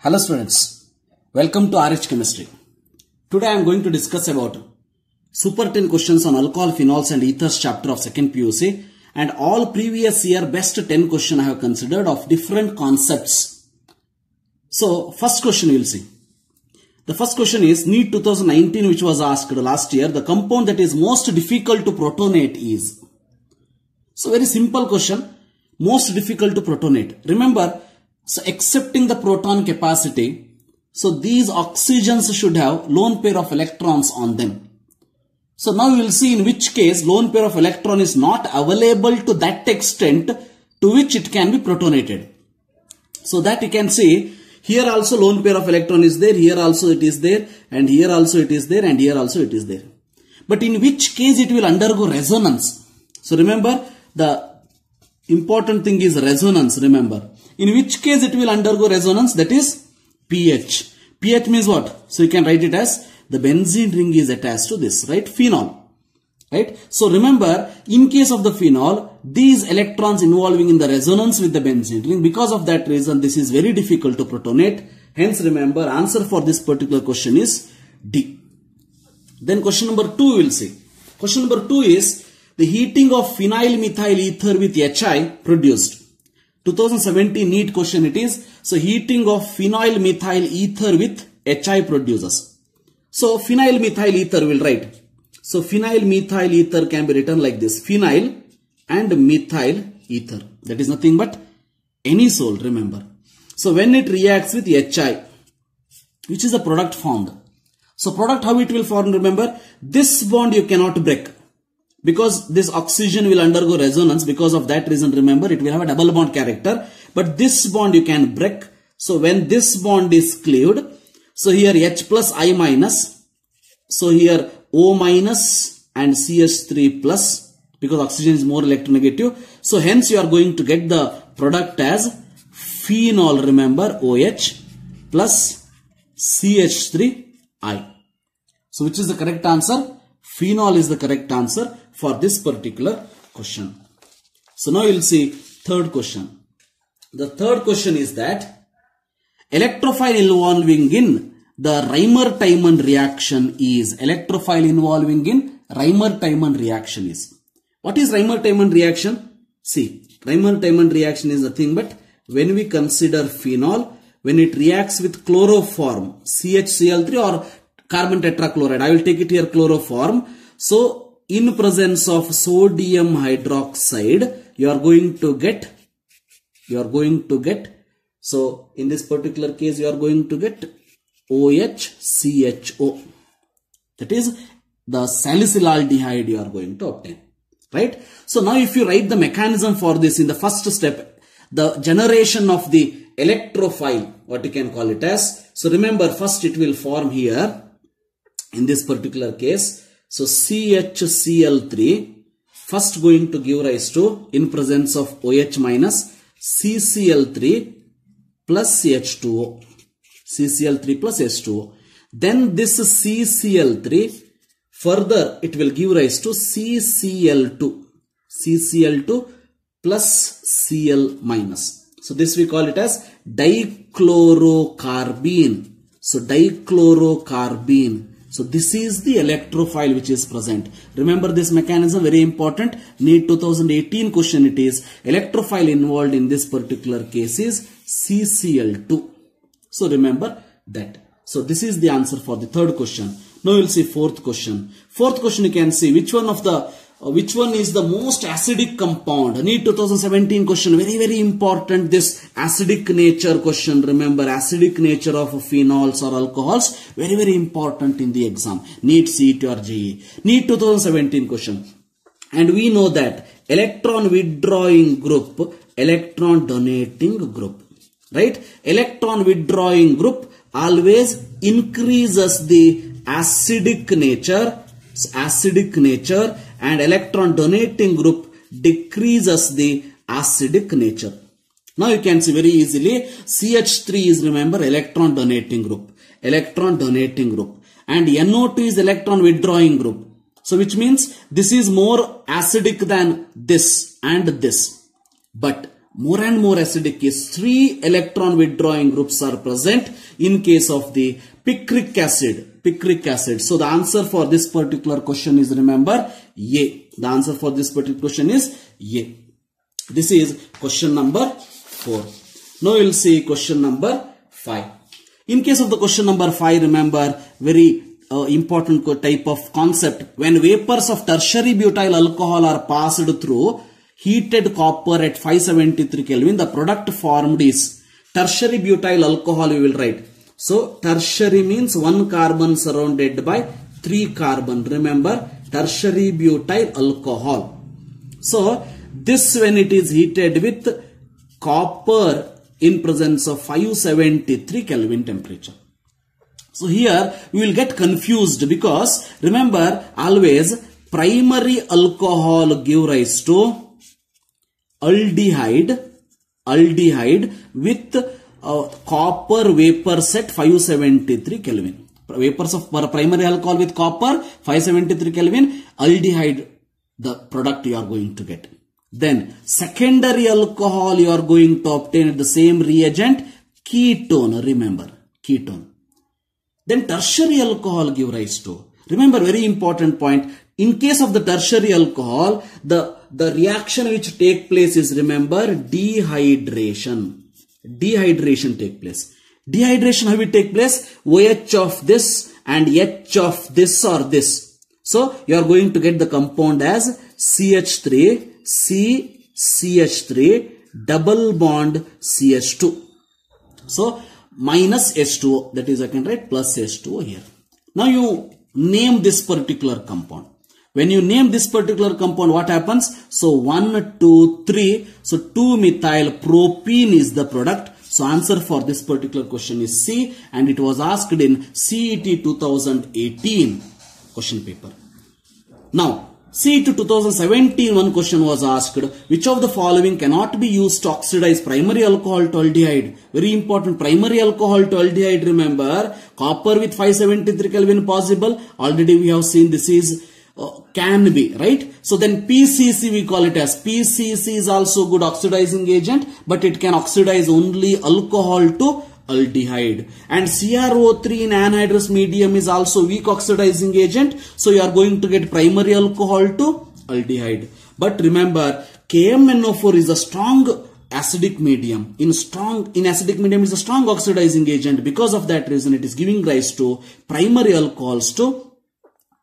Hello students, welcome to RH Chemistry. Today I am going to discuss about Super 10 questions on alcohol, phenols and ethers chapter of 2nd PUC, and all previous year best 10 question I have considered of different concepts. So first question we will see. The first question is NEET 2019, which was asked last year. The compound that is most difficult to protonate is. So very simple question. Most difficult to protonate. Remember, so accepting the proton capacity, so these oxygens should have lone pair of electrons on them. So now we will see in which case lone pair of electron is not available to that extent to which it can be protonated. So that you can see here also lone pair of electron is there, here also it is there, and here also it is there, and here also it is there. But in which case it will undergo resonance. So remember, the important thing is resonance, remember. In which case it will undergo resonance, that is pH. pH means what? So you can write it as the benzene ring is attached to this, right? Phenol, right? So remember, in case of the phenol, these electrons involving in the resonance with the benzene ring, because of that reason, this is very difficult to protonate. Hence remember, answer for this particular question is D. Then question number 2 we will see. Question number 2 is the heating of phenyl methyl ether with HI produced. 2017 NEET question it is. So heating of phenyl methyl ether with HI produces. So phenyl methyl ether will write. So phenyl methyl ether can be written like this. Phenyl and methyl ether. That is nothing but anisole, remember. So when it reacts with HI, which is a product formed. So product, how it will form, remember, this bond you cannot break. Because this oxygen will undergo resonance, because of that reason, remember, it will have a double bond character. But this bond you can break. So when this bond is cleaved, so here H plus I minus, so here O minus and CH3 plus, because oxygen is more electronegative. So hence you are going to get the product as phenol, remember, OH plus CH3I. So which is the correct answer? Phenol is the correct answer for this particular question. So now you will see third question. The third question is that electrophile involving in the Reimer-Tiemann reaction is. Electrophile involving in Reimer-Tiemann reaction is. What is Reimer-Tiemann reaction? See, Reimer-Tiemann reaction is nothing but when we consider phenol, when it reacts with chloroform, CHCl3 or carbon tetrachloride. I will take it here chloroform. So in presence of sodium hydroxide, you are going to get, so in this particular case, you are going to get OHCHO. That is the salicylaldehyde you are going to obtain, right? So now if you write the mechanism for this in the first step, the generation of the electrophile, what you can call it as. So remember, first it will form here in this particular case. So CHCl3 first going to give rise to, in presence of OH minus, CCl3 plus H2O. CCl3 plus H2O. Then this CCl3 further it will give rise to CCl2. CCl2 plus Cl minus. So this we call it as dichlorocarbene. So dichlorocarbene. So this is the electrophile which is present. Remember this mechanism, very important. NEET 2018 question it is. Electrophile involved in this particular case is CCl2. So remember that. So this is the answer for the third question. Now we will see fourth question. Fourth question you can see which one is the most acidic compound. NEET 2017 question, very important, this acidic nature question. Remember, acidic nature of phenols or alcohols, very important in the exam. NEET CET or JEE. NEET 2017 question. And we know that electron withdrawing group, electron donating group, right? Electron withdrawing group always increases the acidic nature, and electron donating group decreases the acidic nature. Now you can see very easily CH3 is, remember, electron donating group, and NO2 is electron withdrawing group. So which means this is more acidic than this and this. But more and more acidic is 3 electron withdrawing groups are present in case of the picric acid. Picric acid. So the answer for this particular question is, remember, A. The answer for this particular question is A. This is question number 4. Now we will see question number 5. In case of the question number 5, remember, very important type of concept. When vapors of tertiary butyl alcohol are passed through heated copper at 573 Kelvin, the product formed is tertiary butyl alcohol, we will write. So tertiary means 1 carbon surrounded by 3 carbon. Remember, tertiary butyl alcohol. So this, when it is heated with copper in presence of 573 Kelvin temperature. So here we will get confused because remember, always primary alcohol give rise to aldehyde with copper vapors at 573 Kelvin. Vapors of primary alcohol with copper 573 Kelvin, aldehyde, the product you are going to get. Then secondary alcohol you are going to obtain at the same reagent, ketone, remember, ketone. Then tertiary alcohol give rise to, remember, very important point, in case of the tertiary alcohol, the reaction which take place is, remember, dehydration. Dehydration take place. Dehydration, how it take place? OH of this and H of this or this. So you are going to get the compound as CH3, CH3, double bond CH2. So minus H2O, that is I can write plus H2O here. Now you name this particular compound. When you name this particular compound, what happens? So 1, 2, 3. So 2-methyl propene is the product. So answer for this particular question is C, and it was asked in CET 2018 question paper. Now CET 2017 one question was asked, which of the following cannot be used to oxidize primary alcohol to aldehyde? Very important, primary alcohol to aldehyde, remember, copper with 573 Kelvin possible. Already we have seen this is can be, right? So then PCC we call it as, PCC is also good oxidizing agent, but it can oxidize only alcohol to aldehyde. And CrO3 in anhydrous medium is also weak oxidizing agent, so you are going to get primary alcohol to aldehyde. But remember, KMNO4 is a strong acidic medium. In acidic medium is a strong oxidizing agent. Because of that reason, it is giving rise to primary alcohols to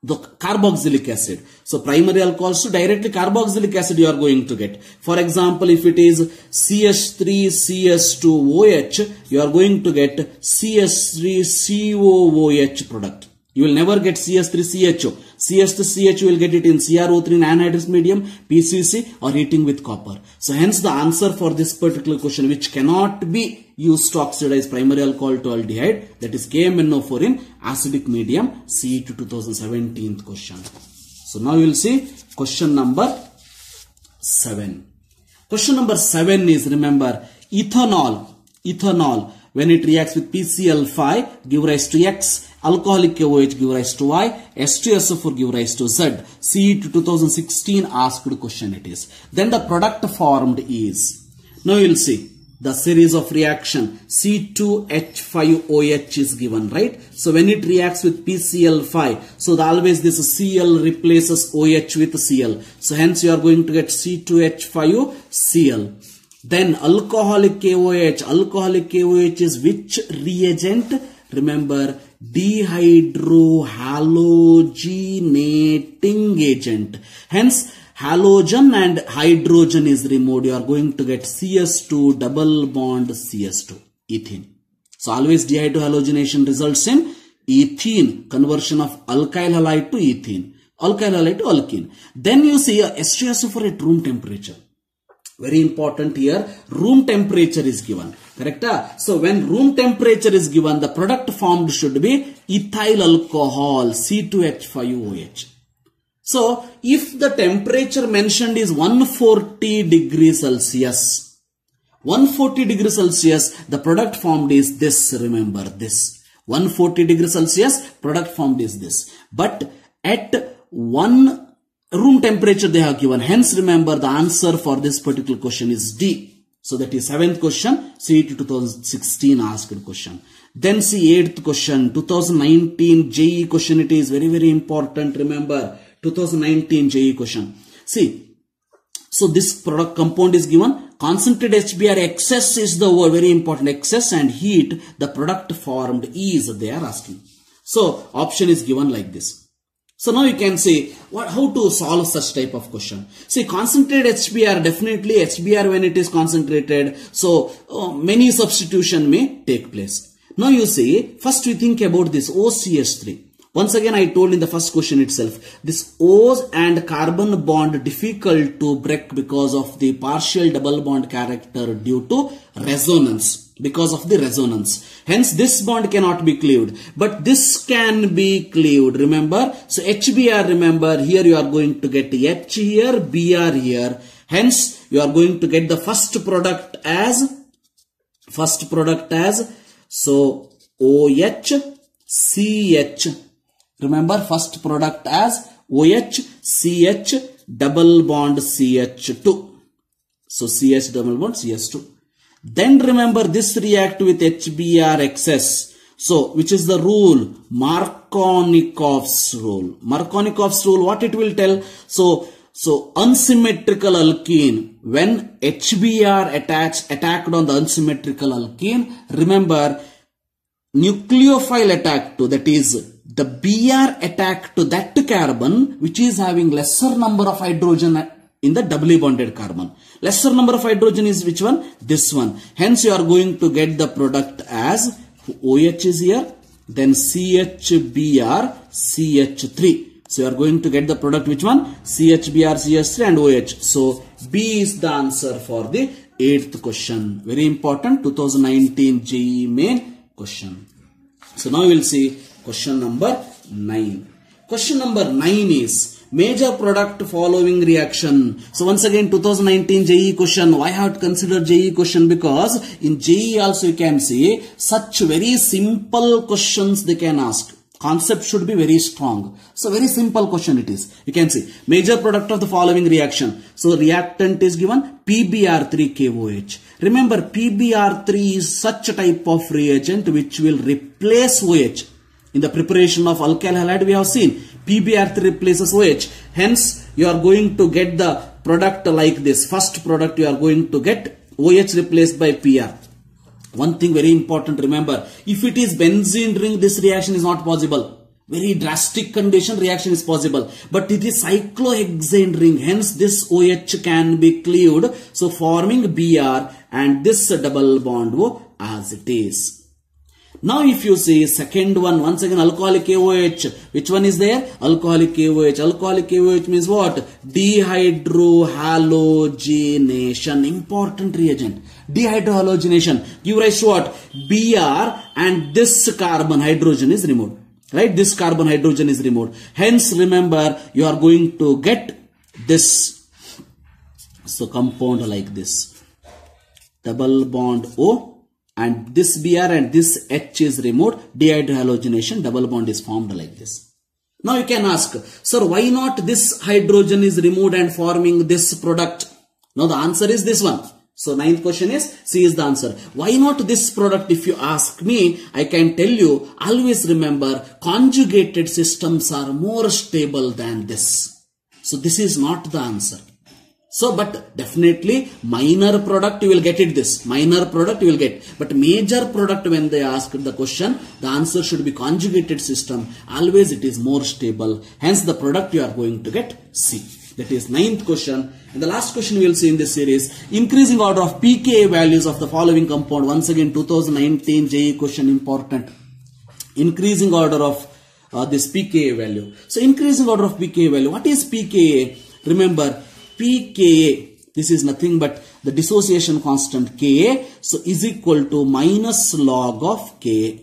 the carboxylic acid. So primary alcohols to directly carboxylic acid you are going to get. For example, if it is CH3CH2OH, you are going to get CH3COOH product. You will never get CH3CHO. CH3CH you will get it in CrO3 in anhydrous medium, PCC, or heating with copper. So hence the answer for this particular question, which cannot be used to oxidize primary alcohol to aldehyde, that is KMNO4 in acidic medium, CET 2017 question. So now you will see question number 7. Question number 7 is, remember, ethanol. Ethanol, when it reacts with PCl5, give rise to X, alcoholic KOH give rise to Y, H2SO4 give rise to Z. CET 2016 asked question it is. Then the product formed is, now you will see, the series of reaction C2H5OH is given, right? So when it reacts with PCl5, so always this Cl replaces OH with Cl. So hence you are going to get C2H5Cl. Then alcoholic KOH. Alcoholic KOH is which reagent? Remember, dehydrohalogenating agent. Hence halogen and hydrogen is removed. You are going to get CS2 double bond CS2, ethene. So always dehydrohalogenation results in ethene, conversion of alkyl halide to ethene, alkyl halide to alkene. Then you see a H2SO4 at room temperature. Very important here, room temperature is given, correct? So when room temperature is given, the product formed should be ethyl alcohol, C2H5OH. So if the temperature mentioned is 140 degrees Celsius, 140 degrees Celsius, the product formed is this, remember this. 140 degrees Celsius, product formed is this. But at room temperature they have given. Hence remember the answer for this particular question is D. So that is 7th question, CET 2016 asked question. Then see 8th question, 2019 JEE question. It is very, very important. Remember, 2019 JEE question. See, so this product compound is given. Concentrated HBr excess is the word, very important. Excess and heat, the product formed is, they are asking. So option is given like this. So now you can say how to solve such type of question. See, concentrated HBr, definitely HBr when it is concentrated, so many substitution may take place. Now you see, first we think about this OCH3. Once again I told in the first question itself, this O's and carbon bond difficult to break because of the partial double bond character due to resonance. Because of the resonance. Hence this bond cannot be cleaved. But this can be cleaved. Remember? So HBr, remember, here you are going to get H here, Br here. Hence you are going to get the first product as so OH, CH. Remember, first product as OH, CH, double bond CH2. So CH double bond CH2. Then remember this react with HBr excess. So which is the rule? Markovnikov's rule. Markovnikov's rule, what it will tell? So unsymmetrical alkene, when HBr attacked on the unsymmetrical alkene, remember nucleophile attack to, that is the Br attack to that carbon which is having lesser number of hydrogen in the doubly bonded carbon. Lesser number of hydrogen is which one? This one. Hence you are going to get the product as OH is here, then CHBr, CH3. So you are going to get the product which one? CHBr, CH3 and OH. So B is the answer for the 8th question. Very important 2019 JEE main question. So now we will see question number 9. Question number 9 is major product following reaction. So once again 2019 JEE question. Why I have to consider JEE question? Because in JEE also you can see such very simple questions they can ask. Concept should be very strong. So very simple question it is. You can see major product of the following reaction. So reactant is given PBr3KOH. Remember PBr3 is such a type of reagent which will replace OH. In the preparation of alkyl halide we have seen PBr3 replaces OH. Hence you are going to get the product like this. First product you are going to get OH replaced by Pr. One thing very important, remember, if it is benzene ring, this reaction is not possible. Very drastic condition, reaction is possible. But it is cyclohexane ring, hence this OH can be cleaved. So forming Br and this double bond O as it is. Now if you see second one, once again alcoholic KOH, which one is there? Alcoholic KOH. Alcoholic KOH means what? Dehydrohalogenation. Important reagent. Dehydrohalogenation. Give rise to what? Br and this carbon hydrogen is removed. Right? This carbon hydrogen is removed. Hence remember you are going to get this. So compound like this. Double bond O. And this Br and this H is removed, dehydrohalogenation, double bond is formed like this. Now you can ask, sir, why not this hydrogen is removed and forming this product? Now the answer is this one. So 9th question is, C is the answer. Why not this product? If you ask me, I can tell you, always remember, conjugated systems are more stable than this. So this is not the answer. So, but definitely minor product you will get it this. Minor product you will get. But major product when they ask the question, the answer should be conjugated system. Always it is more stable. Hence the product you are going to get C. That is 9th question. And the last question we will see in this series, increasing order of pKa values of the following compound. Once again 2019 JEE question important. Increasing order of this pKa value. So increasing order of pKa value. What is pKa? Remember, pKa, this is nothing but the dissociation constant Ka, so is equal to minus log of Ka.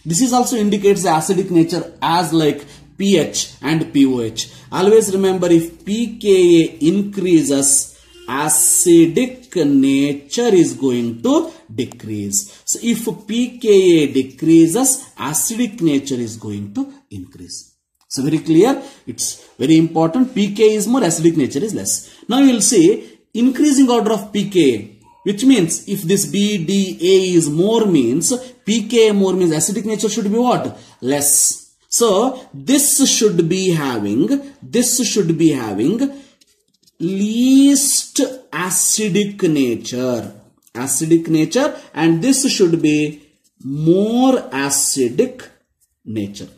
This is also indicates the acidic nature as like pH and pOH. Always remember, if pKa increases, acidic nature is going to decrease. So if pKa decreases, acidic nature is going to increase. So very clear, it's very important. pKa is more, acidic nature is less. Now you will see increasing order of pKa. Which means if this BDA is more means pKa more means acidic nature should be what? Less. So this should be having least acidic nature, and this should be more acidic nature.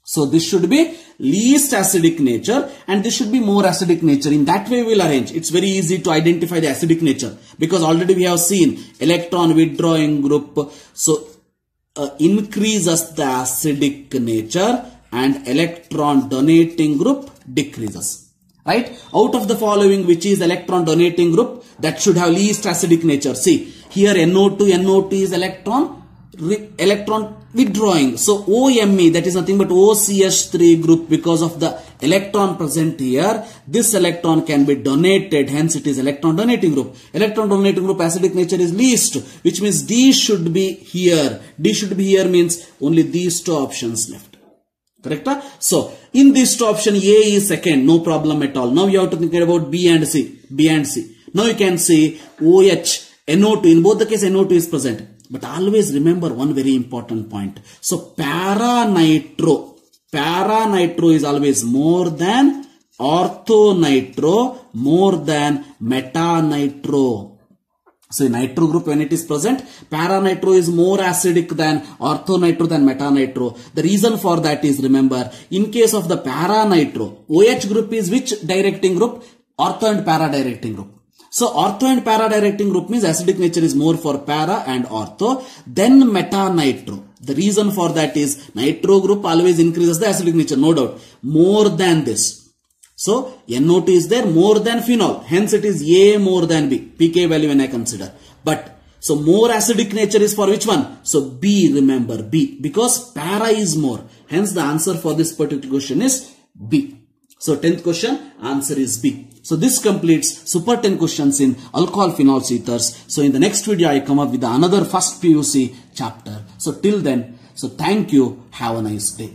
So this should be least acidic nature and this should be more acidic nature. In that way we will arrange. It's very easy to identify the acidic nature because already we have seen electron withdrawing group. So increases the acidic nature and electron donating group decreases. Right? Out of the following, which is electron donating group, that should have least acidic nature. See, here NO2 is electron withdrawing. So OMe, that is nothing but OCH3 group, because of the electron present here, this electron can be donated, hence it is electron donating group. Electron donating group acidic nature is least, which means D should be here. D should be here means only these two options left. Correct? So in this two option, A is second, no problem at all. Now you have to think about B and C. Now you can say OH, NO2, in both the case NO2 is present. But always remember one very important point. So para-nitro is always more than ortho-nitro, more than meta-nitro. So in nitro group, when it is present, para-nitro is more acidic than ortho-nitro than meta-nitro. The reason for that is, remember, in case of the para-nitro, OH group is which directing group? Ortho and para directing group. So ortho and para directing group means acidic nature is more for para and ortho, then meta-nitro. The reason for that is nitro group always increases the acidic nature, no doubt, more than this. So NO2 is there more than phenol, hence it is A more than B, pK value when I consider. But so more acidic nature is for which one? So B, remember B, because para is more, hence the answer for this particular question is B. So 10th question, answer is B. So this completes super 10 questions in alcohol phenols ethers. So in the next video I come up with another first PUC chapter. So till then, so thank you, have a nice day.